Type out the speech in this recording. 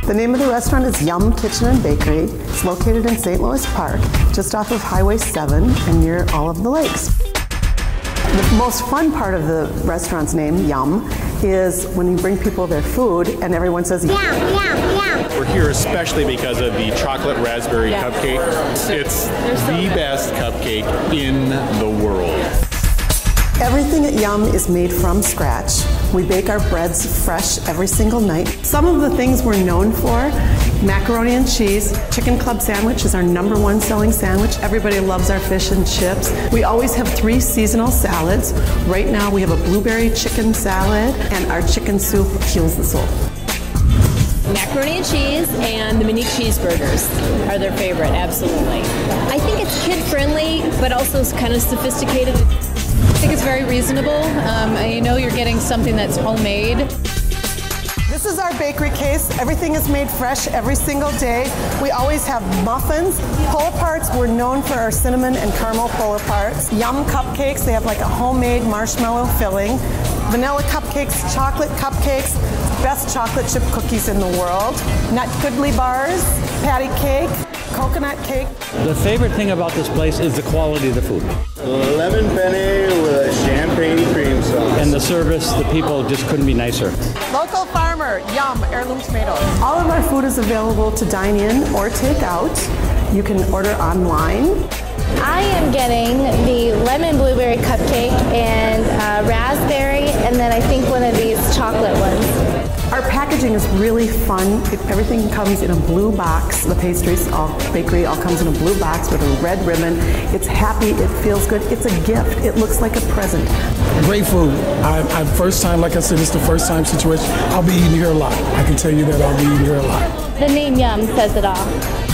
The name of the restaurant is Yum Kitchen and Bakery. It's located in St. Louis Park, just off of Highway 7 and near all of the lakes. The most fun part of the restaurant's name, Yum, is when you bring people their food and everyone says, Yum, Yum, Yum. We're here especially because of the chocolate raspberry cupcake. It's the best cupcake in the world. Everything at Yum is made from scratch. We bake our breads fresh every single night. Some of the things we're known for: macaroni and cheese. Chicken club sandwich is our #1 selling sandwich. Everybody loves our fish and chips. We always have 3 seasonal salads. Right now we have a blueberry chicken salad, and our chicken soup heals the soul. Macaroni and cheese and the mini cheeseburgers are their favorite, absolutely. I think it's kid-friendly, but also kind of sophisticated. I think it's very reasonable. You know you're getting something that's homemade. This is our bakery case. Everything is made fresh every single day. We always have muffins. Pull-aparts, we're known for our cinnamon and caramel pull-aparts. Yum cupcakes, they have like a homemade marshmallow filling. Vanilla cupcakes, chocolate cupcakes, best chocolate chip cookies in the world. Nut Goodly bars, patty cake, coconut cake. The favorite thing about this place is the quality of the food. Lemon penne with a champagne cream sauce. And the service, the people just couldn't be nicer. Local farmer, Yum, heirloom tomatoes. All of our food is available to dine in or take out. You can order online. I am getting the lemon blueberry cupcake and raspberry, and then I think one of these chocolate ones. Our packaging is really fun. Everything comes in a blue box. The pastries, bakery all comes in a blue box with a red ribbon. It's happy, it feels good, it's a gift. It looks like a present. Great food. I'm first time, like I said, it's the first time situation. I'll be eating here a lot. I can tell you that I'll be eating here a lot. The name Yum says it all.